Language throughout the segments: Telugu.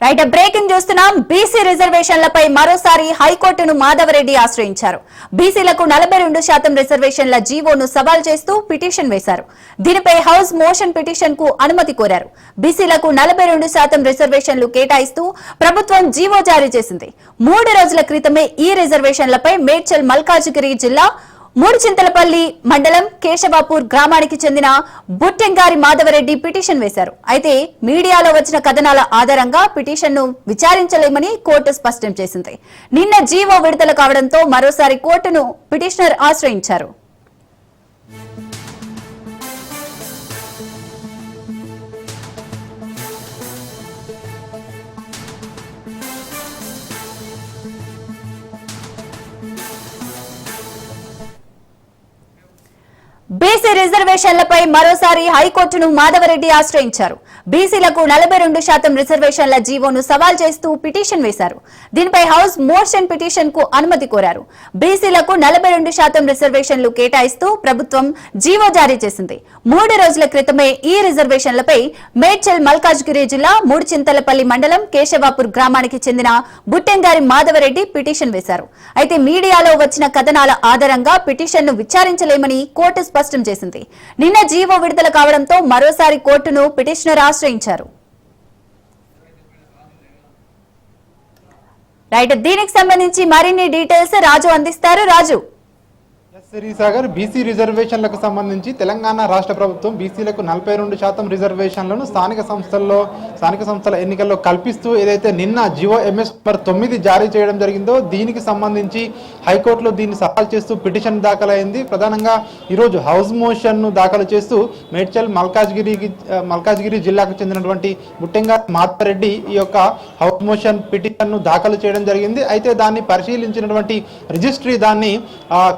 రైట్, బ్రేకింగ్ చూస్తున్నాం. బీసీ రిజర్వేషన్లపై మరోసారి హైకోర్టును మాధవరెడ్డి ఆశ్రయించారు. బీసీలకు 42% రిజర్వేషన్ల జీవోను సవాల్ చేస్తూ పిటిషన్ వేశారు. దీనిపై హౌస్ మోషన్ పిటిషన్ కు అనుమతి కోరారు. బీసీలకు 42% రిజర్వేషన్లు కేటాయిస్తూ ప్రభుత్వం జీవో జారీ చేసింది. 3 రోజుల క్రితమే ఈ రిజర్వేషన్లపై మేడ్చల్ మల్కాజిగిరి జిల్లా మూడుచింతలపల్లి మండలం కేశవాపూర్ గ్రామానికి చెందిన బుట్టెంగారి మాధవరెడ్డి పిటిషన్ వేశారు. అయితే మీడియాలో వచ్చిన కథనాల ఆధారంగా పిటిషన్ను విచారించలేమని కోర్టు స్పష్టం చేసింది. నిన్న జీవో విడుదల కావడంతో మరోసారి కోర్టును పిటిషనర్ ఆశ్రయించారు. బీసీ రిజర్వేషన్లపై మరోసారి హైకోర్టును మాధవరెడ్డి ఆశ్రయించారు. బీసీలకు 42% రిజర్వేషన్ల జీవోను సవాల్ చేస్తూ పిటిషన్ వేశారు. దీనిపై హౌస్ మోషన్ పిటిషన్ కు అనుమతి కోరారు. బీసీలకు 42% రిజర్వేషన్లు కేటాయిస్తూ ప్రభుత్వం జీవో జారీ చేసింది. 3 రోజుల క్రితమే ఈ రిజర్వేషన్లపై మేడ్చల్ మల్కాజ్గిరి జిల్లా మూడుచింతలపల్లి మండలం కేశవాపూర్ గ్రామానికి చెందిన బుట్టెంగారి మాధవరెడ్డి పిటిషన్ వేశారు. అయితే మీడియాలో వచ్చిన కథనాల ఆధారంగా పిటిషన్ను విచారించలేమని కోర్టు స్పష్టం చేసింది. నిన్న జీవో విడుదల కావడంతో మరోసారి కోర్టును పిటిషనర్ ఆశ్రయించారు. రైట్, దీనికి సంబంధించి మరిన్ని డీటెయిల్స్ రాజు అందిస్తారు. రాజు. సాగర్, బీసీ రిజర్వేషన్లకు సంబంధించి తెలంగాణ రాష్ట్ర ప్రభుత్వం బీసీలకు 42% రిజర్వేషన్లను స్థానిక సంస్థల ఎన్నికల్లో కల్పిస్తూ ఏదైతే నిన్న జియో ఎంఎస్ నెంబర్ 9 జారీ చేయడం జరిగిందో దీనికి సంబంధించి హైకోర్టులో దీన్ని సవాల్ చేస్తూ పిటిషన్ దాఖలైంది. ప్రధానంగా ఈరోజు హౌస్ మోషన్ ను దాఖలు చేస్తూ మేడ్చల్ మల్కాజ్గిరి జిల్లాకు చెందినటువంటి బుట్టెంగారి మాధవరెడ్డి ఈ యొక్క హౌస్ మోషన్ పిటిషన్ ను దాఖలు చేయడం జరిగింది. అయితే దాన్ని పరిశీలించినటువంటి రిజిస్ట్రీ దాన్ని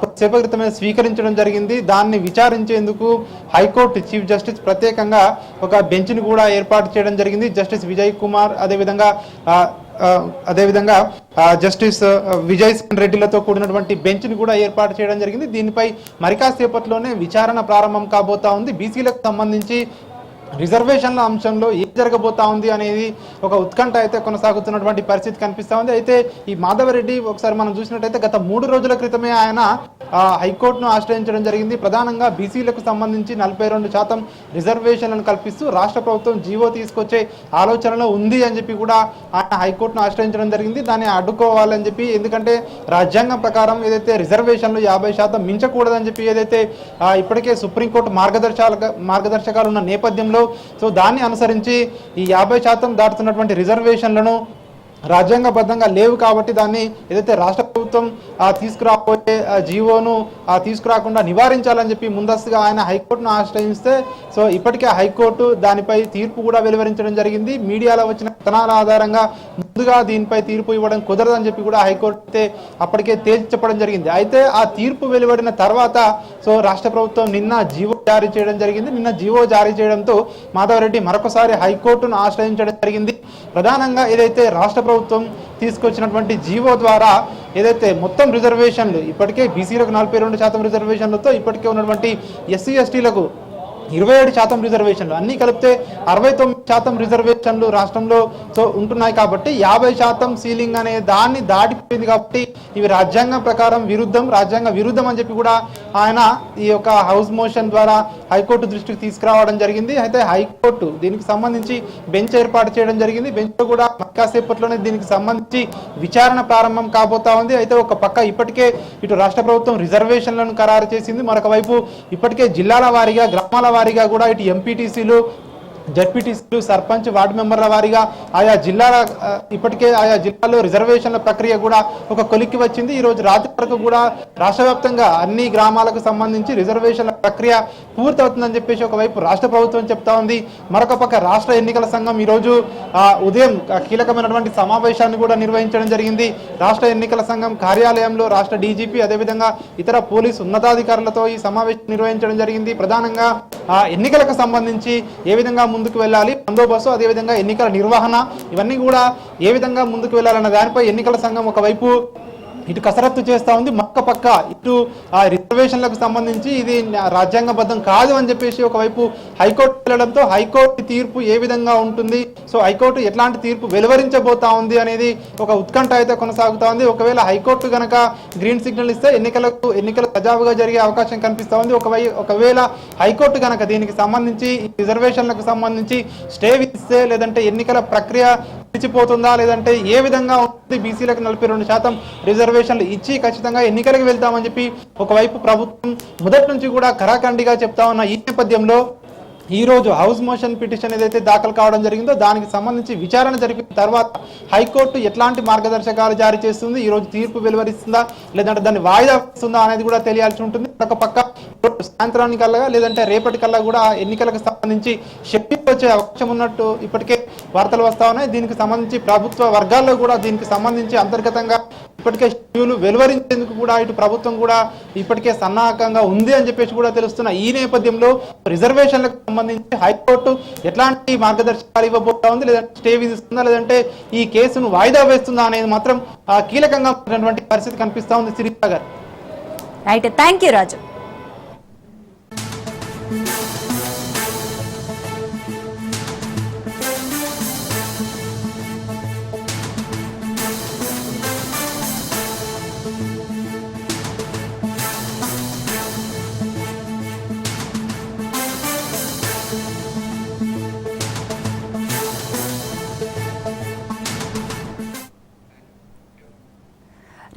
కొద్దిసేపటి క్రితమే స్వీకరించడం జరిగింది. దాన్ని విచారించేందుకు హైకోర్టు చీఫ్ జస్టిస్ ప్రత్యేకంగా ఒక బెంచ్ ని కూడా ఏర్పాటు చేయడం జరిగింది. జస్టిస్ విజయ్ కుమార్ అదేవిధంగా జస్టిస్ విజయ్ రెడ్డిలతో కూడినటువంటి బెంచ్ ని కూడా ఏర్పాటు చేయడం జరిగింది. దీనిపై మరికాసేపట్లోనే విచారణ ప్రారంభం కాబోతా ఉంది. బీసీలకు సంబంధించి రిజర్వేషన్ల అంశంలో ఏం జరగబోతా ఉంది అనేది ఒక ఉత్కంఠ అయితే కొనసాగుతున్నటువంటి పరిస్థితి కనిపిస్తూ ఉంది. అయితే ఈ మాధవరెడ్డి ఒకసారి మనం చూసినట్టయితే గత 3 రోజుల క్రితమే ఆయన హైకోర్టును ఆశ్రయించడం జరిగింది. ప్రధానంగా బీసీలకు సంబంధించి 42% రిజర్వేషన్లను కల్పిస్తూ రాష్ట్ర ప్రభుత్వం జీవో తీసుకొచ్చే ఆలోచనలో ఉంది అని చెప్పి కూడా ఆయన హైకోర్టును ఆశ్రయించడం జరిగింది. దాన్ని అడ్డుకోవాలని చెప్పి, ఎందుకంటే రాజ్యాంగం ప్రకారం ఏదైతే రిజర్వేషన్లు 50% మించకూడదని చెప్పి ఏదైతే ఇప్పటికే సుప్రీంకోర్టు మార్గదర్శకాలు ఉన్న నేపథ్యంలో సో దాన్ని అనుసరించి ఈ 50% దాటుతున్నటువంటి రిజర్వేషన్లను రాజ్యాంగబద్ధంగా లేవు కాబట్టి దాన్ని ఏదైతే రాష్ట్ర ప్రభుత్వం తీసుకురాబోయే జీవోను తీసుకురాకుండా నివారించాలని చెప్పి ముందస్తుగా ఆయన హైకోర్టును ఆశ్రయిస్తే సో ఇప్పటికే హైకోర్టు దానిపై తీర్పు కూడా వెలువరించడం జరిగింది. మీడియాలో వచ్చిన కథనాల ఆధారంగా ముందుగా దీనిపై తీర్పు ఇవ్వడం కుదరదని చెప్పి కూడా హైకోర్టు అయితే అప్పటికే తేల్చి చెప్పడం జరిగింది. అయితే ఆ తీర్పు వెలువడిన తర్వాత సో రాష్ట్ర ప్రభుత్వం నిన్న జీవో జారీ చేయడం జరిగింది. నిన్న జీవో జారీ చేయడంతో మాధవరెడ్డి మరొకసారి హైకోర్టును ఆశ్రయించడం జరిగింది. ప్రధానంగా ఏదైతే రాష్ట్ర ప్రభుత్వం తీసుకొచ్చినటువంటి జీవో ద్వారా ఏదైతే మొత్తం రిజర్వేషన్లు ఇప్పటికే బీసీలకు 42% రిజర్వేషన్లతో ఇప్పటికే ఉన్నటువంటి ఎస్సీ ఎస్టీలకు 27% రిజర్వేషన్లు అన్నీ కలిపితే 69% రిజర్వేషన్లు రాష్ట్రంలో సో ఉంటున్నాయి. కాబట్టి 50% సీలింగ్ అనే దాన్ని దాటిపోయింది. కాబట్టి ఇవి రాజ్యాంగం ప్రకారం రాజ్యాంగ విరుద్ధం అని చెప్పి కూడా ఆయన ఈ యొక్క హౌస్ మోషన్ ద్వారా హైకోర్టు దృష్టికి తీసుకురావడం జరిగింది. అయితే హైకోర్టు దీనికి సంబంధించి బెంచ్ ఏర్పాటు చేయడం జరిగింది. బెంచ్ కూడా కాసేపట్లోనే దీనికి సంబంధించి విచారణ ప్రారంభం కాబోతా ఉంది. అయితే ఒక పక్క ఇప్పటికే ఇటు రాష్ట్ర ప్రభుత్వం రిజర్వేషన్లను ఖరారు చేసింది. మరొక వైపు ఇప్పటికే జిల్లాల వారీగా గ్రామాల వారీగా కూడా ఇటు ఎంపీటీసీలు జడ్పీటీసీలు, సర్పంచ్, వార్డు మెంబర్ల వారీగా ఆయా జిల్లాల ఇప్పటికే ఆయా జిల్లాల్లో రిజర్వేషన్ల ప్రక్రియ కూడా ఒక కొలిక్కి వచ్చింది. ఈ రోజు రాత్రి వరకు కూడా రాష్ట్ర వ్యాప్తంగా అన్ని గ్రామాలకు సంబంధించి రిజర్వేషన్ల ప్రక్రియ పూర్తవుతుందని చెప్పేసి ఒకవైపు రాష్ట్ర ప్రభుత్వం చెప్తా ఉంది. మరొక పక్క రాష్ట్ర ఎన్నికల సంఘం ఈరోజు ఉదయం కీలకమైనటువంటి సమావేశాన్ని కూడా నిర్వహించడం జరిగింది. రాష్ట్ర ఎన్నికల సంఘం కార్యాలయంలో రాష్ట్ర డీజీపీ అదేవిధంగా ఇతర పోలీసు ఉన్నతాధికారులతో ఈ సమావేశం నిర్వహించడం జరిగింది. ప్రధానంగా ఎన్నికలకు సంబంధించి ఏ విధంగా ముందుకు వెళ్ళాలి, బందోబస్తు అదేవిధంగా ఎన్నికల నిర్వహణ ఇవన్నీ కూడా ఏ విధంగా ముందుకు వెళ్ళాలన్న దానిపై ఎన్నికల సంఘం ఒకవైపు ఇటు కసరత్తు చేస్తూ ఉంది. మరొక పక్క ఇటు రిజర్వేషన్లకు సంబంధించి ఇది రాజ్యాంగబద్ధం కాదు అని చెప్పేసి ఒకవైపు హైకోర్టు వెళ్ళడంతో హైకోర్టు తీర్పు ఏ విధంగా ఉంటుంది, సో హైకోర్టు ఎట్లాంటి తీర్పు వెలువరించబోతా ఉంది అనేది ఒక ఉత్కంఠ అయితే కొనసాగుతా ఉంది. ఒకవేళ హైకోర్టు గనక గ్రీన్ సిగ్నల్ ఇస్తే ఎన్నికలు సజావుగా జరిగే అవకాశం కనిపిస్తూ ఉంది. ఒకవేళ హైకోర్టు గనక దీనికి సంబంధించి రిజర్వేషన్లకు సంబంధించి స్టే విధిస్తే లేదంటే ఎన్నికల ప్రక్రియ నిలిచిపోతుందా లేదంటే ఏ విధంగా ఉంటుంది, బీసీలకు 42% రిజర్వేషన్లు ఇచ్చి ఖచ్చితంగా ఎన్నికలకు వెళ్తామని చెప్పి ఒకవైపు ప్రభుత్వం మొదటి నుంచి కూడా ఖరాఖండిగా చెప్తా ఉన్న ఈ నేపథ్యంలో ఈ రోజు హౌస్ మోషన్ పిటిషన్ ఏదైతే దాఖలు కావడం జరిగిందో దానికి సంబంధించి విచారణ జరిపిన తర్వాత హైకోర్టు ఎట్లాంటి మార్గదర్శకాలు జారీ చేస్తుంది, ఈ రోజు తీర్పు వెలువరిస్తుందా లేదంటే దాన్ని వాయిదా వేస్తుందా అనేది కూడా తెలియాల్సి ఉంటుంది. ఒక పక్క సాయంత్రానికల్లా లేదంటే రేపటికల్లా కూడా ఎన్నికలకు సంబంధించి షెడ్యూల్ వచ్చే అవకాశం ఉన్నట్టు ఇప్పటికే వార్తలు వస్తా ఉన్నాయి. దీనికి సంబంధించి ప్రభుత్వ వర్గాల్లో కూడా దీనికి సంబంధించి అంతర్గతంగా ఇప్పటికే షెడ్యూల్ వెలువరించేందుకు కూడా ఇటు ప్రభుత్వం కూడా ఇప్పటికే సన్నాహకంగా ఉంది అని చెప్పేసి కూడా తెలుస్తున్న ఈ నేపథ్యంలో రిజర్వేషన్లకు సంబంధించి హైకోర్టు ఎట్లాంటి మార్గదర్శకాలు ఇవ్వబోతా ఉంది, లేదంటే స్టే విధిస్తుందా లేదంటే ఈ కేసును వాయిదా వేస్తుందా అనేది మాత్రం కీలకంగా ఉన్నటువంటి పరిస్థితి కనిపిస్తా ఉంది. శిరీష గారు. Right, thank you Raju.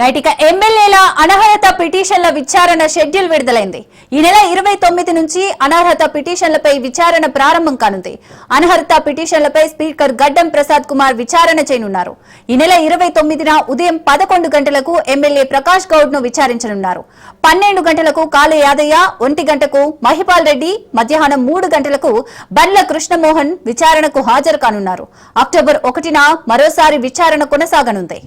Right, ఇక ఎమ్మెల్యేల అనర్హత పిటిషన్ల విచారణ షెడ్యూల్ విడుదలైంది. ఈ నెల 29 నుంచి అనర్హత పిటిషన్లపై విచారణ ప్రారంభం కానుంది. అనర్హత పిటిషన్లపై స్పీకర్ గడ్డం ప్రసాద్ కుమార్ విచారణ చేయనున్నారు. ఈ నెల 29న ఉదయం 11 గంటలకు ఎమ్మెల్యే ప్రకాష్ గౌడ్ ను విచారించనున్నారు. 12 గంటలకు కాళే యాదయ్య, 1 గంటకు మహిపాల్ రెడ్డి, మధ్యాహ్నం 3 గంటలకు బండ్ల కృష్ణమోహన్ విచారణకు హాజరు కానున్నారు. అక్టోబర్ 1న మరోసారి విచారణ కొనసాగనుంది.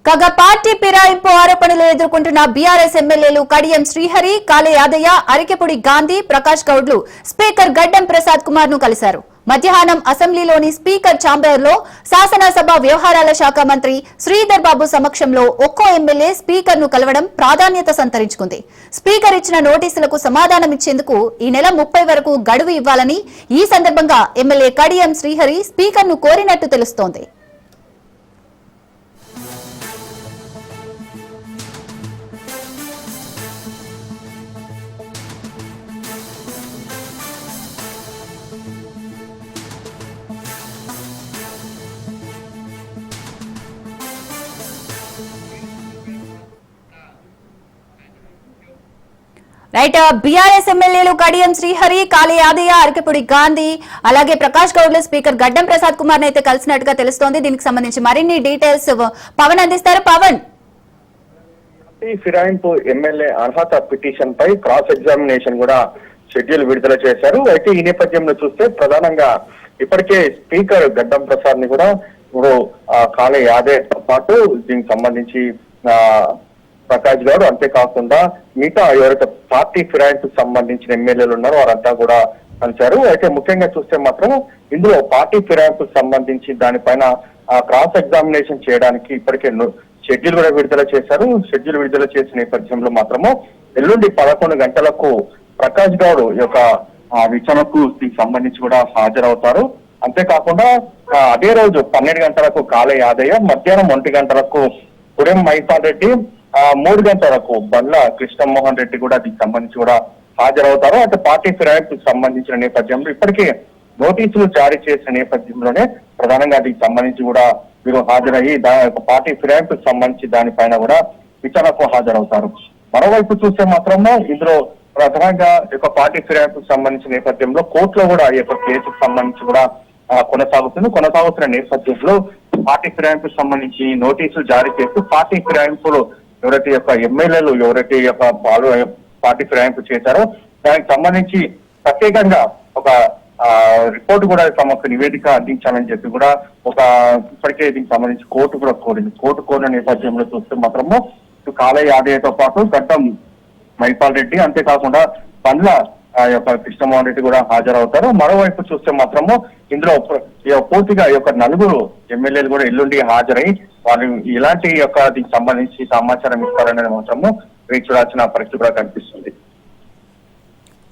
కాగా పార్టీ ఫిరాయింపు ఆరోపణలు ఎదుర్కొంటున్న బీఆర్ఎస్ ఎమ్మెల్యేలు కడియం శ్రీహరి, కాళే యాదయ్య, అరికెపూడి గాంధీ, ప్రకాష్ గౌడ్లు స్పీకర్ గడ్డం ప్రసాద్ కుమార్ ను కలిశారు. మధ్యాహ్నం అసెంబ్లీలోని స్పీకర్ ఛాంబర్ లో శాసనసభ వ్యవహారాల శాఖ మంత్రి శ్రీధర్ బాబు సమక్షంలో ఒక్కో ఎమ్మెల్యే స్పీకర్ ను కలవడం ప్రాధాన్యత సంతరించుకుంది. స్పీకర్ ఇచ్చిన నోటీసులకు సమాధానం ఇచ్చేందుకు ఈ నెల 30 వరకు గడువు ఇవ్వాలని ఈ సందర్భంగా ఎమ్మెల్యే కడియం శ్రీహరి స్పీకర్ ను కోరినట్టు తెలుస్తోంది. రైట్, బీఆర్ఎస్ ఎమ్మెల్యేలు కడియం శ్రీహరి, కాళే యాదయ్య, అరికెపూడి గాంధీ అలాగే ప్రకాష్ గౌడ్లు స్పీకర్ గడ్డం ప్రసాద్ కుమార్ అయితే కలిసినట్టుగా తెలుస్తోంది. దీనికి సంబంధించి మరిన్ని డీటెయిల్స్ పవన్ అందిస్తారు. పవన్. ఫిరాయింపు ఎమ్మెల్యే అర్హత పిటిషన్ పై క్రాస్ ఎగ్జామినేషన్ కూడా షెడ్యూల్ విడుదల చేశారు. అయితే ఈ నేపథ్యంలో చూస్తే ప్రధానంగా ఇప్పటికే స్పీకర్ గడ్డం ప్రసాద్ ని కూడా ఇప్పుడు కాళే యాదయ్యతో పాటు దీనికి సంబంధించి ప్రకాష్ గౌడ్, అంతేకాకుండా మిగతా ఎవరైతే పార్టీ ఫిరాయింపు సంబంధించిన ఎమ్మెల్యేలు ఉన్నారో వారంతా కూడా కలిశారు. అయితే ముఖ్యంగా చూస్తే మాత్రం ఇందులో పార్టీ ఫిరాయింపు సంబంధించి దానిపైన క్రాస్ ఎగ్జామినేషన్ చేయడానికి ఇప్పటికే షెడ్యూల్ కూడా విడుదల చేశారు. షెడ్యూల్ విడుదల చేసిన నేపథ్యంలో మాత్రము ఎల్లుండి 11 గంటలకు ప్రకాష్ గౌడ్ యొక్క విచారణకు దీనికి సంబంధించి కూడా హాజరవుతారు. అంతేకాకుండా అదే రోజు 12 గంటలకు కాళే యాదయ్య, మధ్యాహ్నం 1 గంటలకు పురం మహిపాల్ రెడ్డి, 3 గంటలకు బండ్ల కృష్ణమోహన్ రెడ్డి కూడా దీనికి సంబంధించి కూడా హాజరవుతారు. అయితే పార్టీ ఫిరాయింపుకు సంబంధించిన నేపథ్యంలో ఇప్పటికే నోటీసులు జారీ చేసిన నేపథ్యంలోనే ప్రధానంగా దీనికి సంబంధించి కూడా వీరు హాజరయ్యి పార్టీ ఫిరాయింపుకు సంబంధించి దానిపైన కూడా విచారణకు హాజరవుతారు. మరోవైపు చూస్తే మాత్రము ఇందులో ప్రధానంగా పార్టీ ఫిరాయింపుకు సంబంధించిన నేపథ్యంలో కోర్టులో కూడా ఈ యొక్క కేసుకు సంబంధించి కూడా కొనసాగుతున్న నేపథ్యంలో పార్టీ ఫిరాయింపుకు సంబంధించి నోటీసులు జారీ చేస్తూ పార్టీ ఫిరాయింపులు ఎవరైతే ఎమ్మెల్యేలు ఎవరైతే పార్టీ ఫిరాయింపు చేశారో దానికి సంబంధించి ప్రత్యేకంగా ఒక రిపోర్ట్ కూడా తమకు నివేదిక అందించాలని చెప్పి కూడా ఇప్పటికే దీనికి సంబంధించి కోర్టు కూడా కోరింది. కోర్టు కోరిన నేపథ్యంలో చూస్తే మాత్రము కాలయ్య యాదయ్యతో పాటు గడ్డం మైపాల్ రెడ్డి, అంతేకాకుండా పండ్ల కృష్ణమోహన్ రెడ్డి కూడా హాజరవుతారు. మరోవైపు చూస్తే మాత్రము ఇందులో పూర్తిగా నలుగురు ఎమ్మెల్యేలు కూడా ఎల్లుండి హాజరై వాళ్ళు ఎలాంటి దీనికి సంబంధించి సమాచారం ఇస్తారనేది మాత్రము వేచి చూడాల్సిన పరిస్థితి కూడా కనిపిస్తుంది.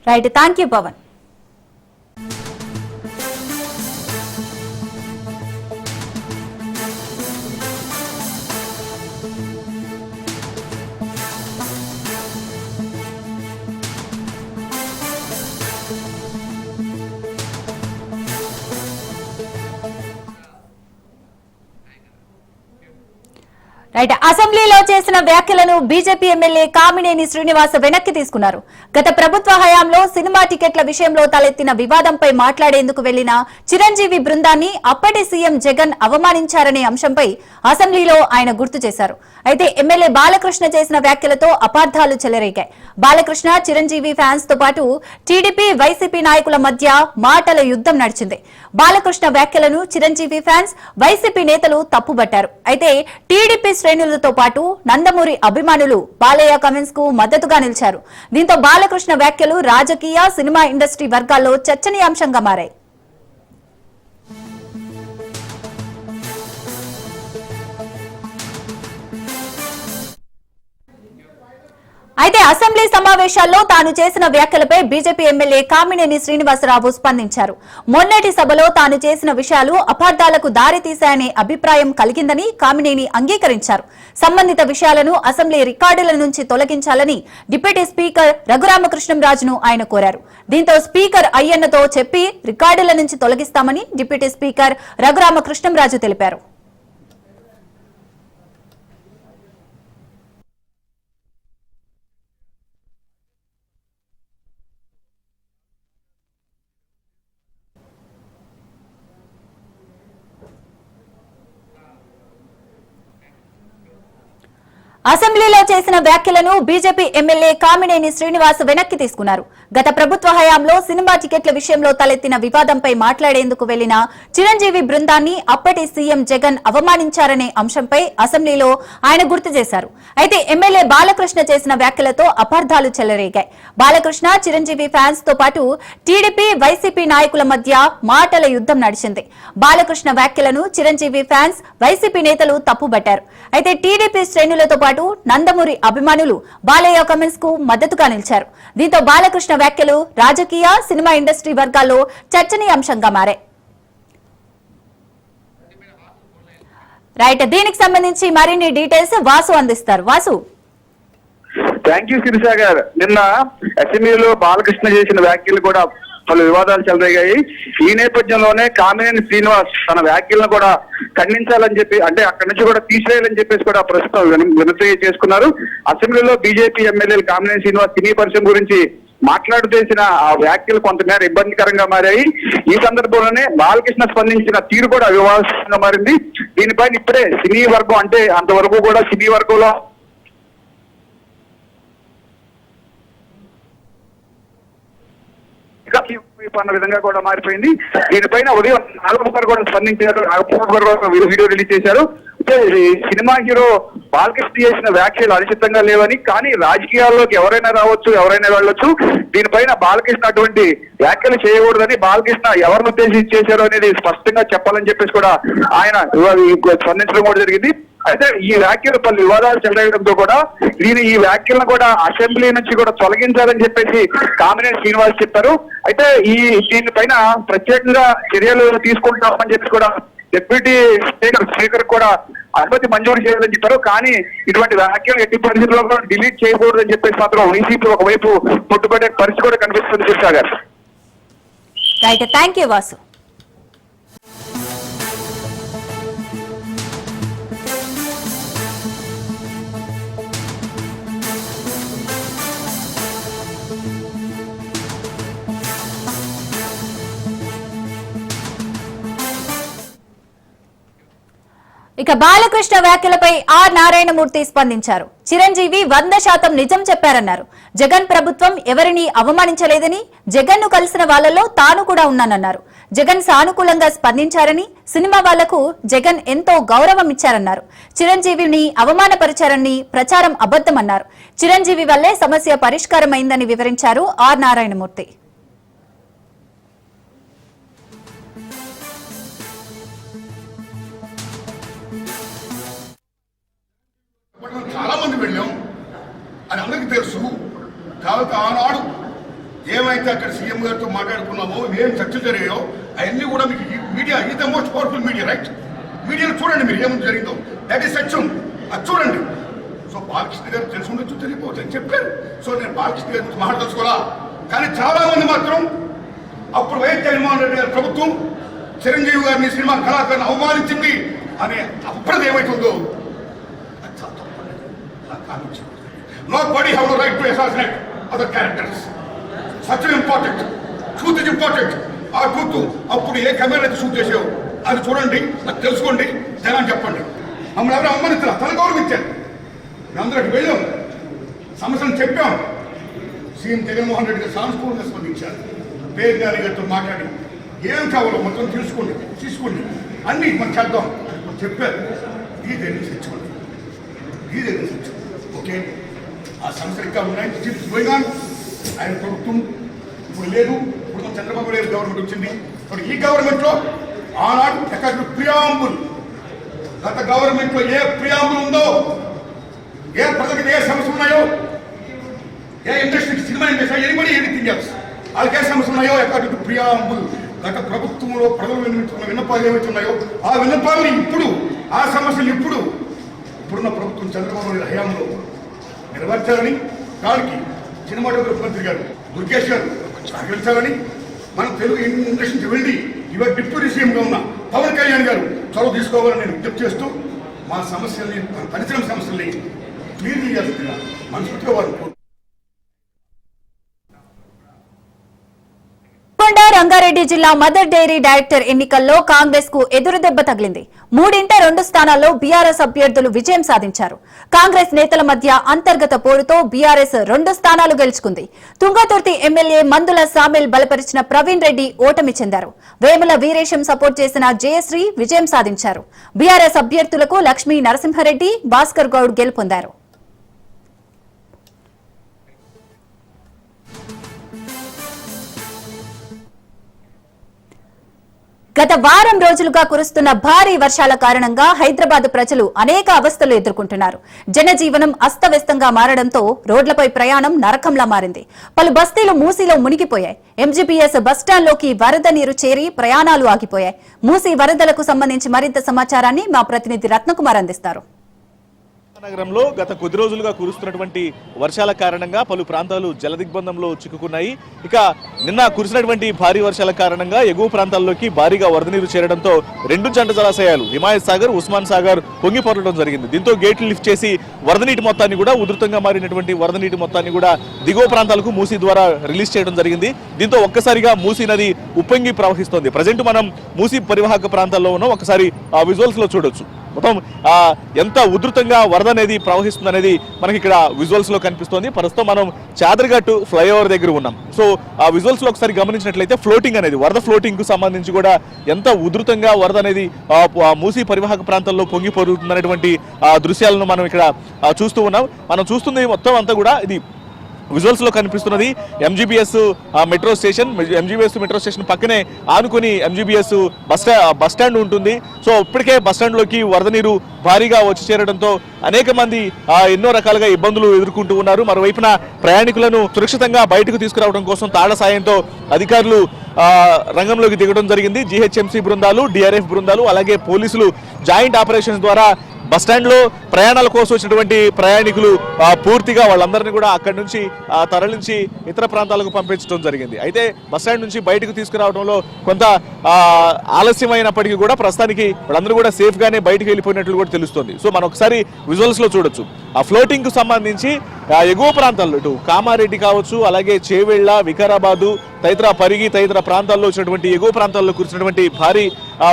Right, thank you Pavan. Right, అసెంబ్లీలో చేసిన వ్యాఖ్యలను బీజేపీ ఎమ్మెల్యే కామినేని శ్రీనివాస్ వెనక్కి తీసుకున్నారు. గత ప్రభుత్వ హయాంలో సినిమా టికెట్ల విషయంలో తలెత్తిన వివాదంపై మాట్లాడేందుకు వెళ్లిన చిరంజీవి బృందాన్ని అప్పటి సీఎం జగన్ అవమానించారనే అంశంపై అసెంబ్లీలో ఆయన గుర్తు చేశారు. అయితే ఎమ్మెల్యే బాలకృష్ణ చేసిన వ్యాఖ్యలతో అపార్థాలు చెలరేగాయి. బాలకృష్ణ, చిరంజీవి ఫ్యాన్స్ తో పాటు టీడీపీ, వైసీపీ నాయకుల మధ్య మాటల యుద్ధం నడిచింది. బాలకృష్ణ వ్యాఖ్యలను చిరంజీవి ఫ్యాన్స్, వైసీపీ నేతలు తప్పుబట్టారు. అయితే టీడీపీ శ్రేణులతో పాటు నందమూరి అభిమానులు బాలయ్య కమెంట్స్ కు మద్దతుగా నిలిచారు. దీంతో బాలకృష్ణ వ్యాఖ్యలు రాజకీయ, సినిమా ఇండస్ట్రీ వర్గాల్లో చర్చనీయాంశంగా మారాయి. అయితే అసెంబ్లీ సమావేశాల్లో తాను చేసిన వ్యాఖ్యలపై బీజేపీ ఎమ్మెల్యే కామినేని శ్రీనివాసరావు స్పందించారు. మొన్నటి సభలో తాను చేసిన విషయాలు అపార్థాలకు దారితీశాయనే అభిప్రాయం కలిగిందని కామినేని అంగీకరించారు. సంబంధిత విషయాలను అసెంబ్లీ రికార్డుల నుంచి తొలగించాలని డిప్యూటీ స్పీకర్ రఘురామకృష్ణంరాజును ఆయన కోరారు. దీంతో స్పీకర్ అయ్యన్నతో చెప్పి రికార్డుల నుంచి తొలగిస్తామని డిప్యూటీ స్పీకర్ రఘురామకృష్ణంరాజు తెలిపారు. అసెంబ్లీలో చేసిన వ్యాఖ్యలను బీజేపీ ఎమ్మెల్యే కామినేని శ్రీనివాస్ వెనక్కి తీసుకున్నారు. గత ప్రభుత్వ హయాంలో సినిమా టికెట్ల విషయంలో తలెత్తిన వివాదంపై మాట్లాడేందుకు వెళ్లిన చిరంజీవి బృందాన్ని అప్పటి సీఎం జగన్ అవమానించారనే అంశంపై అసెంబ్లీలో ఆయన గుర్తు చేశారు. అయితే ఎమ్మెల్యే బాలకృష్ణ చేసిన వ్యాఖ్యలతో అపార్థాలు చెలరేగాయి. బాలకృష్ణ, చిరంజీవి ఫ్యాన్స్ తో పాటు టీడీపీ, వైసీపీ నాయకుల మధ్య మాటల యుద్ధం నడిచింది. బాలకృష్ణ వ్యాఖ్యలను చిరంజీవి ఫ్యాన్స్, వైసీపీ నేతలు తప్పుబట్టారు. అయితే టీడీపీ శ్రేణులతో పాటు నందమూరి అభిమానులు బాలయ్య కమెంట్స్ కు మద్దతుగా నిలిచారు. దీంతో బాలకృష్ణ వ్యాఖ్యలు రాజకీయ, సినిమా ఇండస్ట్రీ వర్గాల్లో చర్చనీయాంశంగా మారాయి. రైట్, దీనికి సంబంధించి మరిన్ని డీటెయిల్స్ వాసు అందిస్తారు. వాసు. థ్యాంక్ యూ శిరీష గారు. నిన్న అసెంబ్లీలో బాలకృష్ణ చేసిన వ్యాఖ్యలు కూడా పలు వివాదాలు చెలరేగాయి. ఈ నేపథ్యంలోనే కామినేని శ్రీనివాస్ తన వ్యాఖ్యలను కూడా ఖండించాలని చెప్పి, అంటే అక్కడి నుంచి కూడా తీసివేయాలని చెప్పేసి కూడా ప్రస్తుతం వినతి చేసుకున్నారు. అసెంబ్లీలో బీజేపీ ఎమ్మెల్యేలు కామినేని శ్రీనివాస్ సినీ పరిశ్రమ గురించి మాట్లాడుతూ చేసిన ఆ వ్యాఖ్యలు కొంతమేర ఇబ్బందికరంగా మారాయి. ఈ సందర్భంలోనే బాలకృష్ణ స్పందించిన తీరు కూడా వివాదంగా మారింది. దీనిపైన ఇప్పుడే సినీ వర్గం, అంటే అంతవరకు కూడా సినీ వర్గంలో అన్న విధంగా కూడా మారిపోయింది. దీనిపైన ఉదయం నాగబాబు గారు కూడా స్పందించారు. నాగబాబు గారు వీడియో రిలీజ్ చేశారు. సినిమా హీరో బాలకృష్ణ చేసిన వ్యాఖ్యలు అనుచితంగా లేవని, కానీ రాజకీయాల్లోకి ఎవరైనా రావచ్చు, ఎవరైనా వెళ్ళొచ్చు, దీనిపైన బాలకృష్ణ అటువంటి వ్యాఖ్యలు చేయకూడదని, బాలకృష్ణ ఎవరిని ఉద్దేశించి చేశారో అనేది స్పష్టంగా చెప్పాలని చెప్పేసి కూడా ఆయన స్పందించడం కూడా జరిగింది. అయితే ఈ వ్యాఖ్యలు పలు వివాదాలు చెలరేయడంతో కూడా ఈ వ్యాఖ్యలను కూడా అసెంబ్లీ నుంచి కూడా తొలగించాలని చెప్పేసి కామినేని శ్రీనివాస్ చెప్పారు. అయితే దీనిపైన ప్రత్యేకంగా చర్యలు తీసుకుంటామని చెప్పి కూడా డిప్యూటీ స్పీకర్ కూడా అనుమతి మంజూరు చేయాలని చెప్పారు. కానీ ఇటువంటి వ్యాఖ్యలు ఎట్టి పరిస్థితుల్లో కూడా డిలీట్ చేయకూడదని చెప్పేసి మాత్రం వైసీపీ ఒకవైపు పట్టుబడే పరిస్థితి కూడా కనిపిస్తుంది. కృష్ణ గారు. Right, thank you Vasu. ఇక బాలకృష్ణ వ్యాఖ్యలపై ఆర్ నారాయణమూర్తి స్పందించారు. చిరంజీవి 100% నిజం చెప్పారన్నారు. జగన్ ప్రభుత్వం ఎవరిని అవమానించలేదని, జగన్ ను కలిసిన వాళ్లలో తాను కూడా ఉన్నానన్నారు. జగన్ సానుకూలంగా స్పందించారని, సినిమా వాళ్లకు జగన్ ఎంతో గౌరవం ఇచ్చారన్నారు. చిరంజీవిని అవమానపరిచారని ప్రచారం అబద్దమన్నారు. చిరంజీవి వల్లే సమస్య పరిష్కారమైందని వివరించారు ఆర్ నారాయణమూర్తి. చాలా మంది వెళ్ళాం, అది అందరికీ తెలుసు. కాబట్టి ఆనాడు ఏమైతే అక్కడ సీఎం గారితో మాట్లాడుకున్నామో, ఏం చర్చలు జరిగాయో అవన్నీ కూడా మీకు media is the most powerful media, right? మీడియాలో చూడండి మీరు ఏం జరిగిందో, దట్ ఈస్ సత్యం, అది చూడండి. సో బాలకృష్ణ గారు తెలిసి ఉండొచ్చు, తెలియకపోవచ్చు అని చెప్పారు. సో నేను బాలకృష్ణ గారి గురించి మాట్లాడుకోవాలా, కానీ చాలా మంది మాత్రం అప్పుడు వైఎస్ జగన్మోహన్ రెడ్డి గారి ప్రభుత్వం చిరంజీవి గారిని సినిమా కళాకారుని అవమానించింది అనే అప్పుడు ఏమైతుందో nobody have the right to assassinate other characters. Such an important truth is important. ఆ ట్రూత్ అప్పుడు ఏ కెమెరా అయితే షూట్ చేసావు అది చూడండి, అది తెలుసుకోండి, జనాన్ని చెప్పండి. మమ్మల్ని ఎవరు అమ్మనిద్దరా, తన గౌరవించారు. మేమందరికి వెళ్ళాం, సమస్యను చెప్పాం. సీఎం జగన్మోహన్ రెడ్డి గారు సానుకూలంగా స్పందించారు. పేరు గారి గారితో మాట్లాడి ఏం కావాలో మొత్తం తీసుకోండి అన్నీ మనం చేద్దాం చెప్పారు. ఈ దగ్గర తెచ్చుకోండి, ఈ దగ్గర తెచ్చుకోండి. ఓకే, ఆ సమస్యలు ఇంకా ఉన్నాయి. ఆయన ప్రభుత్వం ఇప్పుడు లేదు, ఇప్పుడు చంద్రబాబు నాయుడు గవర్నమెంట్ వచ్చింది. ఇప్పుడు ఈ గవర్నమెంట్లో ఆనాడు ఎక్కడ ప్రియాంబుల్, గత గవర్నమెంట్లో ఏ ప్రియాంబుల్ ఉందో, ఏ ప్రజలకు ఏ సమస్యలు ఉన్నాయో, ఏ industry cinema industry anybody anything else వాళ్ళకి ఏ సమస్యలు ఉన్నాయో ఎక్కడ ప్రియాంబుల్ గత ప్రభుత్వంలో ప్రజలు వినిపించుకున్న విన్నపాలు ఏమైతే ఉన్నాయో ఆ విన్నపాలని ఇప్పుడు, ఆ సమస్యలు ఇప్పుడున్న ప్రభుత్వం చంద్రబాబు నాయుడు హయాంలో నెరవేర్చాలని, దానికి సినిమాటోగ్రఫీ మంత్రి గారు దుర్గేష్ గారు సహకరించాలని, మన తెలుగు ఇండస్ట్రీ వెళ్ళి ఇవాళ డిప్యూటీ సీఎంగా ఉన్న పవన్ కళ్యాణ్ గారు చొరవ తీసుకోవాలని నేను విజ్ఞప్తి చేస్తూ మా సమస్యల్ని, మన పరిశ్రమ సమస్యల్ని క్లియర్ చేయాల్సిందిగా మనస్ఫూర్తిగా వారు. రంగారెడ్డి జిల్లా మదర్ డైరీ డైరెక్టర్ ఎన్నికల్లో కాంగ్రెస్ కు ఎదురుదెబ్బ తగిలింది. 3 స్థానాల్లో బీఆర్ఎస్ అభ్యర్థులు విజయం సాధించారు. కాంగ్రెస్ నేతల మధ్య అంతర్గత పోరుతో బీఆర్ఎస్ 2 స్థానాలు గెలుచుకుంది. తుంగతుర్తి ఎమ్మెల్యే మందుల సామిల్ బలపరిచిన ప్రవీణ్ రెడ్డి ఓటమి చెందారు. వేముల వీరేశం సపోర్ట్ చేసిన జయశ్రీ విజయం సాధించారు. బీఆర్ఎస్ అభ్యర్థులకు లక్ష్మీ నరసింహారెడ్డి, భాస్కర్ గౌడ్ గెలుపొందారు. గత వారం రోజులుగా కురుస్తున్న భారీ వర్షాల కారణంగా హైదరాబాద్ ప్రజలు అనేక అవస్థలు ఎదుర్కొంటున్నారు. జనజీవనం అస్తవ్యస్తంగా మారడంతో రోడ్లపై ప్రయాణం నరకంలా మారింది. పలు బస్తీలు మూసీలో మునిగిపోయాయి. ఎంజీబీఎస్ బస్టాండ్లోకి వరద నీరు చేరి ప్రయాణాలు ఆగిపోయాయి. మూసీ వరదలకు సంబంధించి మరింత సమాచారాన్ని మా ప్రతినిధి రత్నకుమార్ అందిస్తారు. నగరంలో గత కొద్ది రోజులుగా కురుస్తున్నటువంటి వర్షాల కారణంగా పలు ప్రాంతాలు జలదిగ్బంధంలో చిక్కుకున్నాయి. ఇక నిన్న కురిసినటువంటి భారీ వర్షాల కారణంగా ఎగువ ప్రాంతాల్లోకి భారీగా వరద నీరు చేరడంతో 2 జంట జలాశయాలు హిమాయత్ సాగర్, ఉస్మాన్ సాగర్ పొంగి పొరలడం జరిగింది. దీంతో గేట్లు లిఫ్ట్ చేసి వరద నీటి మొత్తాన్ని కూడా, ఉధృతంగా మారినటువంటి వరద నీటి మొత్తాన్ని కూడా దిగువ ప్రాంతాలకు మూసీ ద్వారా రిలీజ్ చేయడం జరిగింది. దీంతో ఒక్కసారిగా మూసీ నది ఉప్పొంగి ప్రవహిస్తోంది. ప్రజెంట్ మనం మూసీ పరివాహక ప్రాంతాల్లో ఉన్నాం. ఒకసారి ఆ విజువల్స్ లో చూడొచ్చు. మొత్తం ఎంత ఉధృతంగా వరద అనేది ప్రవహిస్తుంది అనేది మనకి ఇక్కడ విజువల్స్ లో కనిపిస్తోంది. ప్రస్తుతం మనం చాదర్ఘట్ ఫ్లైఓవర్ దగ్గర ఉన్నాం. సో ఆ విజువల్స్ లో ఒకసారి గమనించినట్లయితే ఫ్లోటింగ్ అనేది, వరద ఫ్లోటింగ్ కు సంబంధించి కూడా ఎంత ఉధృతంగా వరద అనేది మూసీ పరివాహక ప్రాంతాల్లో పొంగి పొరుగుతున్నటువంటి దృశ్యాలను మనం ఇక్కడ చూస్తూ ఉన్నాం. మనం చూస్తుంది మొత్తం అంతా కూడా ఇది విజువల్స్ లో కనిపిస్తున్నది MGBS metro station. MGBS metro station పక్కనే ఆనుకొని ఎంజీబీఎస్ బస్ స్టాండ్ ఉంటుంది. సో ఇప్పటికే బస్ స్టాండ్ లోకి వరద నీరు భారీగా వచ్చి చేరడంతో అనేక మంది ఎన్నో రకాలుగా ఇబ్బందులు ఎదుర్కొంటూ ఉన్నారు. మరోవైపున ప్రయాణికులను సురక్షితంగా బయటకు తీసుకురావడం కోసం తాళ్ల సాయంతో అధికారులు రంగంలోకి దిగడం జరిగింది. జీహెచ్ఎంసీ బృందాలు, డిఆర్ఎఫ్ బృందాలు, అలాగే పోలీసులు జాయింట్ ఆపరేషన్స్ ద్వారా బస్టాండ్లో ప్రయాణాల కోసం వచ్చినటువంటి ప్రయాణికులు పూర్తిగా వాళ్ళందరినీ కూడా అక్కడి నుంచి తరలించి ఇతర ప్రాంతాలకు పంపించడం జరిగింది. అయితే బస్టాండ్ నుంచి బయటకు తీసుకురావడంలో కొంత ఆలస్యమైనప్పటికీ కూడా ప్రస్తుతానికి వాళ్ళందరూ కూడా సేఫ్ గానే బయటకు వెళ్ళిపోయినట్లు కూడా తెలుస్తుంది. సో మనం ఒకసారి విజువల్స్ లో చూడొచ్చు. ఆ ఫ్లోటింగ్ కు సంబంధించి ఎగువ ప్రాంతాల్లో ఇటు కామారెడ్డి కావచ్చు, అలాగే చేవెళ్ల, వికారాబాదు తదితర పరిగి తదితర ప్రాంతాల్లో వచ్చినటువంటి ఎగువ ప్రాంతాల్లో కురిసినటువంటి భారీ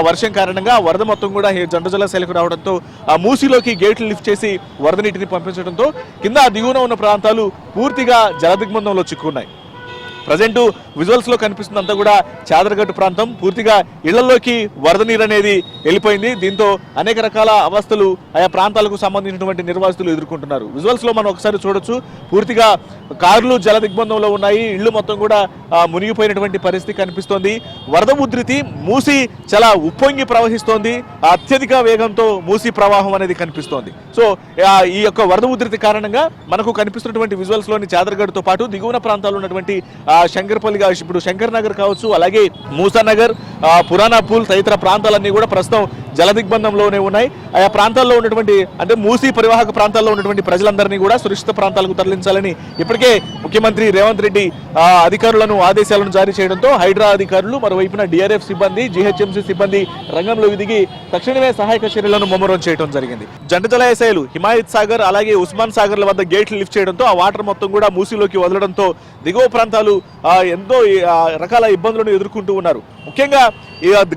వర్షం కారణంగా వరద మొత్తం కూడా జంటజల శైలికి రావడంతో ఆ మూసీలోకి గేట్లు లిఫ్ట్ చేసి వరద నీటిని పంపించడంతో కింద దిగువన ఉన్న ప్రాంతాలు పూర్తిగా జలదిగ్బంధంలో చిక్కున్నాయి. ప్రజెంట్ విజువల్స్ లో కనిపిస్తుందంతా కూడా చాదరగట్టు ప్రాంతం, పూర్తిగా ఇళ్లలోకి వరద నీరు అనేది వెళ్ళిపోయింది. దీంతో అనేక రకాల అవస్థలు ఆయా ప్రాంతాలకు సంబంధించినటువంటి నిర్వాసితులు ఎదుర్కొంటున్నారు. విజువల్స్ లో మనం ఒకసారి చూడొచ్చు, పూర్తిగా కార్లు జల దిగ్బంధంలో ఉన్నాయి, ఇళ్లు మొత్తం కూడా మునిగిపోయినటువంటి పరిస్థితి కనిపిస్తోంది. వరద ఉధృతి మూసి చాలా ఉప్పొంగి ప్రవహిస్తోంది, అత్యధిక వేగంతో మూసి ప్రవాహం అనేది కనిపిస్తోంది. సో ఈ యొక్క వరద ఉధృతి కారణంగా మనకు కనిపిస్తున్నటువంటి విజువల్స్ లోని చాదరగడ్డతో పాటు దిగువన ప్రాంతాల్లో ఉన్నటువంటి శంకర్పల్లి కావచ్చు, ఇప్పుడు శంకర్ నగర్ కావచ్చు, అలాగే మూసానగర్, పురాణాపూల్ తదితర ప్రాంతాలన్నీ కూడా ప్రస్తుతం జల దిగ్బంధంలోనే ఉన్నాయి. ఆయా ప్రాంతాల్లో ఉన్నటువంటి అంటే మూసీ పరివాహక ప్రాంతాల్లో ఉన్నటువంటి ప్రజలందరినీ కూడా సురక్షిత ప్రాంతాలకు తరలించాలని ఇప్పటికే ముఖ్యమంత్రి రేవంత్ రెడ్డి అధికారులను ఆదేశాలను జారీ చేయడంతో హైడ్రా అధికారులు, మరోవైపున డిఆర్ఎఫ్ సిబ్బంది, జీహెచ్ఎంసీ సిబ్బంది రంగంలో దిగి తక్షణమే సహాయక చర్యలను ముమ్మరం చేయడం జరిగింది. జంట జలాశయాలు హిమాయత్ సాగర్ అలాగే ఉస్మాన్ సాగర్ల వద్ద గేట్లు లిఫ్ట్ చేయడంతో ఆ వాటర్ మొత్తం కూడా మూసీలోకి వదలడంతో దిగువ ప్రాంతాలు ఎంతో రకాల ఇబ్బందులను ఎదుర్కొంటూ ఉన్నారు. ముఖ్యంగా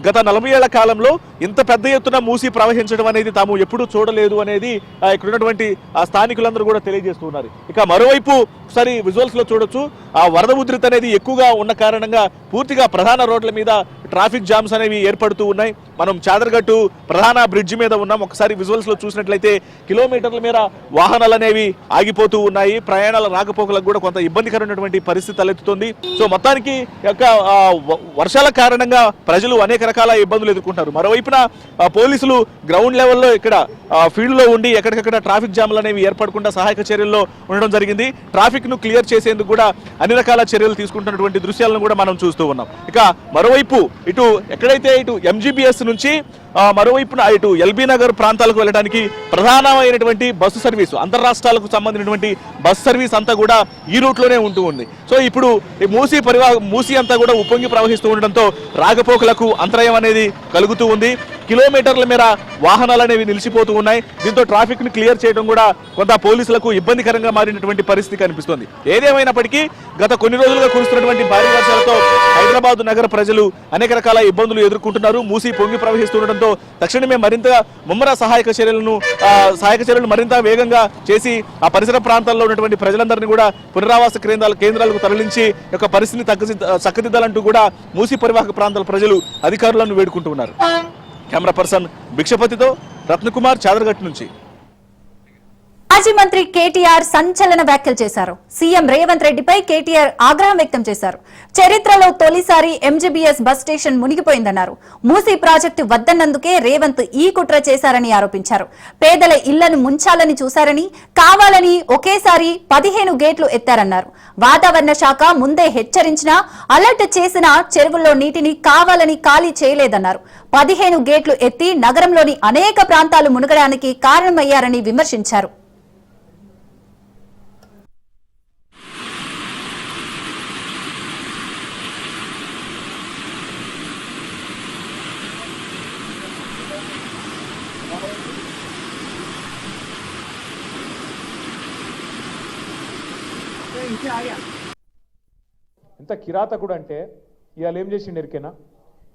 గత 40 ఏళ్ల కాలంలో ఇంత పెద్ద ఎత్తున మూసి ప్రవహించడం అనేది తాము ఎప్పుడూ చూడలేదు అనేది ఇక్కడ ఉన్నటువంటి స్థానికులందరూ కూడా తెలియజేస్తూ ఉన్నారు. ఇక మరోవైపు ఒకసారి విజువల్స్ లో చూడొచ్చు, ఆ వరద ఉధృతి అనేది ఎక్కువగా ఉన్న కారణంగా పూర్తిగా ప్రధాన రోడ్ల మీద ట్రాఫిక్ జామ్స్ అనేవి ఏర్పడుతూ ఉన్నాయి. మనం చాదరగట్టు ప్రధాన బ్రిడ్జ్ మీద ఉన్నాం. ఒకసారి విజువల్స్ లో చూసినట్లయితే కిలోమీటర్ల మేర వాహనాలు అనేవి ఆగిపోతూ ఉన్నాయి. ప్రయాణాల రాకపోకలకు కూడా కొంత ఇబ్బందికరమైనటువంటి పరిస్థితి తలెత్తుతుంది. సో మొత్తానికి యొక్క వర్షాల కారణంగా ప్రజలు అనేక రకాల ఇబ్బందులు ఎదుర్కొంటారు. మరోవైపున పోలీసులు గ్రౌండ్ లెవెల్లో ఇక్కడ ఫీల్డ్ లో ఉండి ఎక్కడికక్కడ ట్రాఫిక్ జామ్లు అనేవి ఏర్పడకుండా సహాయక చర్యల్లో ఉండడం జరిగింది. ట్రాఫిక్ ను క్లియర్ చేసేందుకు కూడా అన్ని రకాల చర్యలు తీసుకుంటున్నటువంటి దృశ్యాలను కూడా మనం చూస్తూ ఉన్నాం. ఇక మరోవైపు ఇటు ఎక్కడైతే ఇటు ఎంజీబీఎస్ నుంచి మరోవైపున ఇటు ఎల్బీ నగర్ ప్రాంతాలకు వెళ్ళడానికి ప్రధానమైనటువంటి బస్సు సర్వీసు, అంతర్రాష్ట్రాలకు సంబంధించినటువంటి బస్సు సర్వీస్ అంతా కూడా ఈ రూట్ లోనే ఉంటూ ఉంది. సో ఇప్పుడు మూసీ అంతా కూడా ఉప్పొంగి ప్రవహిస్తూ ఉండడంతో రాకపోకలకు అంతరాయం అనేది కలుగుతూ ఉంది. కిలోమీటర్ల మేర వాహనాలు అనేవి నిలిచిపోతూ ఉన్నాయి. దీంతో ట్రాఫిక్ ని క్లియర్ చేయడం కూడా కొంత పోలీసులకు ఇబ్బందికరంగా మారినటువంటి పరిస్థితి కనిపిస్తోంది. ఏదేమైనప్పటికీ గత కొన్ని రోజులుగా కురుస్తున్నటువంటి భారీ వర్షాలతో హైదరాబాద్ నగర ప్రజలు అనేక రకాల ఇబ్బందులు ఎదుర్కొంటున్నారు. మూసి పొంగి ప్రవహిస్తుండటంతో తక్షణమే మరింత ముమ్మర సహాయక చర్యలను మరింత వేగంగా చేసి ఆ పరిసర ప్రాంతాల్లో ఉన్నటువంటి ప్రజలందరినీ కూడా పునరావాస కేంద్రాలకు తరలించి యొక్క పరిస్థితిని చక్కదిద్దాలంటూ కూడా మూసి పరివాహక ప్రాంతాల ప్రజలు అధికారులను వేడుకుంటున్నారు. కెమెరా పర్సన్ భిక్షపతితో రత్నకుమార్, చాదరగట్టు నుంచి. మాజీ మంత్రి కేటీఆర్ సంచలన వ్యాఖ్యలు చేశారు. సీఎం రేవంత్ రెడ్డిపై కేటీఆర్ ఆగ్రహం వ్యక్తం చేశారు. చరిత్రలో తొలిసారి ఎంజీబీఎస్ బస్ స్టేషన్ మునిగిపోయిందన్నారు. మూసీ ప్రాజెక్టు వద్దన్నందుకే రేవంత్ ఈ కుట్ర చేశారని ఆరోపించారు. పేదల ఇళ్లను ముంచాలని చూశారని, కావాలని ఒకేసారి 15 గేట్లు ఎత్తారన్నారు. వాతావరణ శాఖ ముందే హెచ్చరించినా, అలర్ట్ చేసినా చెరువుల్లో నీటిని కావాలని ఖాళీ చేయలేదన్నారు. 15 గేట్లు ఎత్తి నగరంలోని అనేక ప్రాంతాలు మునగడానికి కారణమయ్యారని విమర్శించారు. ఎంత కిరాతకుడు అంటే ఇవాళ ఏం చేసిండు ఎరికేనా?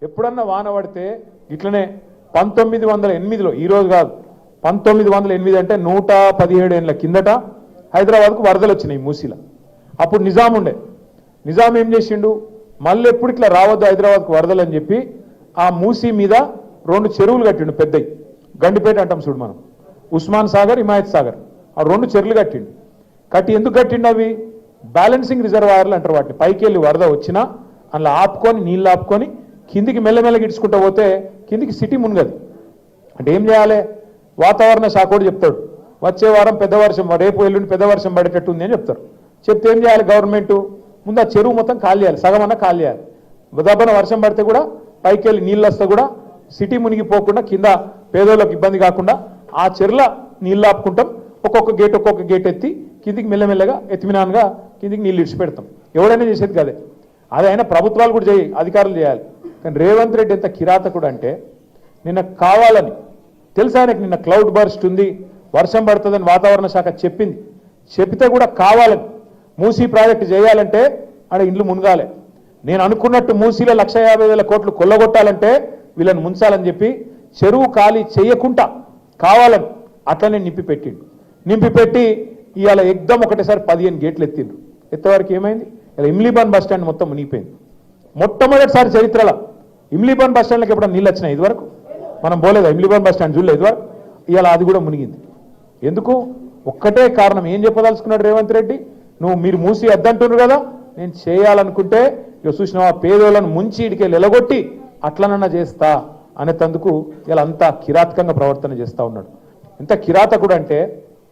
ఎప్పుడన్నా వాన పడితే ఇట్లనే 1908లో, ఈరోజు కాదు 1908 అంటే 117 ఏళ్ళ కిందట హైదరాబాద్కు వరదలు వచ్చినాయి మూసీలో. అప్పుడు నిజాం ఉండే. నిజాం ఏం చేసిండు, మళ్ళీ ఎప్పుడు ఇట్లా రావద్దు హైదరాబాద్కు వరదలు అని చెప్పి ఆ మూసీ మీద 2 చెరువులు కట్టిండు పెద్దయి. గండిపేట అంటాం చూడు మనం, ఉస్మాన్ సాగర్, హిమాయత్ సాగర్, ఆ 2 చెరువులు కట్టిండు. కట్టి ఎందుకు కట్టిండు? అవి బ్యాలెన్సింగ్ రిజర్వాయర్లు అంటారు వాటిని. పైకి వెళ్ళి వరద వచ్చినా అందులో ఆపుకొని నీళ్ళు ఆపుకొని కిందికి మెల్లమెల్లగా ఇడ్చుకుంటూ పోతే కిందికి సిటీ మునగదు. అంటే ఏం చేయాలి? వాతావరణ శాఖ కూడా చెప్తాడు, వచ్చే వారం పెద్ద వర్షం, రేపు ఎల్లుండి పెద్ద వర్షం పడేటట్టు ఉంది అని చెప్తారు. చెప్తే ఏం చేయాలి గవర్నమెంట్? ముందు ఆ చెరువు మొత్తం ఖాళీ చేయాలి, సగం అన్నా ఖాళీ చేయాలి. దబ్బన వర్షం పడితే కూడా పైకి వెళ్ళి నీళ్ళు వస్తే కూడా సిటీ మునిగిపోకుండా కింద పేదోళ్ళకి ఇబ్బంది కాకుండా ఆ చెర్ల నీళ్ళు ఆపుకుంటాం, ఒక్కొక్క గేట్ ఎత్తి కిందికి మెల్లమెల్లగా ఎత్తిమినాన్గా కిందికి నీళ్ళు ఇడిచిపెడతాం. ఎవడైనా చేసేది కదే. అది అయినా ప్రభుత్వాలు కూడా అధికారులు చేయాలి. కానీ రేవంత్ రెడ్డి ఎంత కిరాతకుడు అంటే నిన్న కావాలని తెలుసా ఆయనకు, నిన్న క్లౌడ్ బర్స్ట్ ఉంది, వర్షం పడుతుందని వాతావరణ శాఖ చెప్తే కూడా కావాలని మూసీ ప్రాజెక్టు చేయాలంటే ఆడ ఇండ్లు మునగాలి. నేను అనుకున్నట్టు మూసీలో 1,50,000 కోట్లు కొల్లగొట్టాలంటే వీళ్ళని ముంచాలని చెప్పి చెరువు ఖాళీ చేయకుండా కావాలని అట్లనే నింపిపెట్టి ఇవాళ ఎగ్దం ఒకటేసారి 15 గేట్లు ఎత్తిండ్రు. ఎత్తేవారికి ఏమైంది? ఇలా ఇమ్లీబాన్ బస్ స్టాండ్ మొత్తం మునిగిపోయింది. మొట్టమొదటిసారి చరిత్రలో ఇమ్లీబాన్ బస్ స్టాండ్కి ఎప్పుడైనా నీళ్ళు వచ్చినాయి? ఇదివరకు మనం పోలేదా? ఇమ్లీబాన్ బస్ స్టాండ్ చూడలేదు ఇదివరకు. ఇవాళ అది కూడా మునిగింది. ఎందుకు? ఒక్కటే కారణం. ఏం చెప్పదలుచుకున్నాడు రేవంత్ రెడ్డి? మీరు మూసి అద్దంటున్నారు కదా, నేను చేయాలనుకుంటే ఇక చూసినా పేదోళ్ళను ముంచి ఇడికి ఎలగొట్టి అట్లనన్నా చేస్తా అనేందుకు ఇలా అంతా కిరాతకంగా ప్రవర్తన చేస్తా ఉన్నాడు. ఎంత కిరాతకుడు అంటే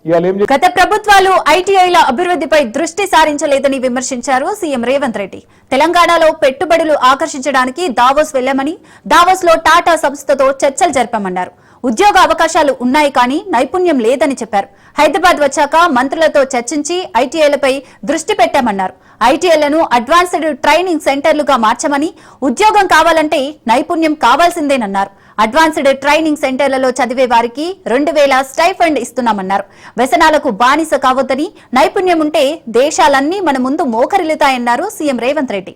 ఇవాళ ఏం గత ప్రభుత్వాలు ఐటీఐల అభివృద్ధిపై దృష్టి సారించలేదని విమర్శించారు సీఎం రేవంత్ రెడ్డి. తెలంగాణలో పెట్టుబడులు ఆకర్షించడానికి దావోస్ వెళ్లామని, దావోస్ లో టాటా సంస్థతో చర్చలు జరిపామన్నారు. ఉద్యోగ అవకాశాలు ఉన్నాయి కానీ నైపుణ్యం లేదని చెప్పారు. హైదరాబాద్ వచ్చాక మంత్రులతో చర్చించి ఐటీఐలపై దృష్టి పెట్టామన్నారు. ఐటీఐలను అడ్వాన్స్డ్ ట్రైనింగ్ సెంటర్లుగా మార్చమని, ఉద్యోగం కావాలంటే నైపుణ్యం కావాల్సిందేనన్నారు. అడ్వాన్స్డ్ ట్రైనింగ్ సెంటర్లలో చదివే వారికి 2,000 స్టైఫండ్ ఇస్తున్నామన్నారు. వ్యసనాలకు బానిస కావద్దని, నైపుణ్యం ఉంటే దేశాలన్నీ మన ముందు మోకరిల్లుతాయన్నారు సీఎం రేవంత్ రెడ్డి.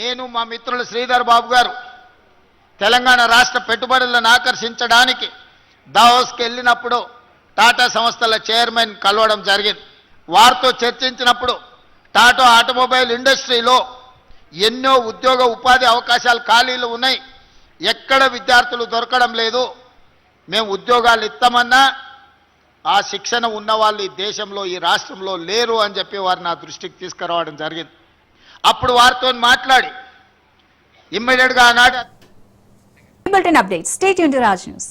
నేను మా మిత్రులు శ్రీధర్ బాబు గారు తెలంగాణ రాష్ట్ర పెట్టుబడులను ఆకర్షించడానికి దావోస్కి వెళ్ళినప్పుడు టాటా సంస్థల చైర్మన్ కలవడం జరిగింది. వారితో చర్చించినప్పుడు టాటా ఆటోమొబైల్ ఇండస్ట్రీలో ఎన్నో ఉద్యోగ ఉపాధి అవకాశాలు ఖాళీలు ఉన్నాయి, ఎక్కడ విద్యార్థులు దొరకడం లేదు, మేము ఉద్యోగాలు ఇస్తామన్నా ఆ శిక్షణ ఉన్న వాళ్ళు ఈ దేశంలో ఈ రాష్ట్రంలో లేరు అని చెప్పి వారు నా దృష్టికి తీసుకురావడం జరిగింది. అప్పుడు వారితో మాట్లాడి ఇమ్మీడియట్గా ఆనాడు update stay tuned to Raj news.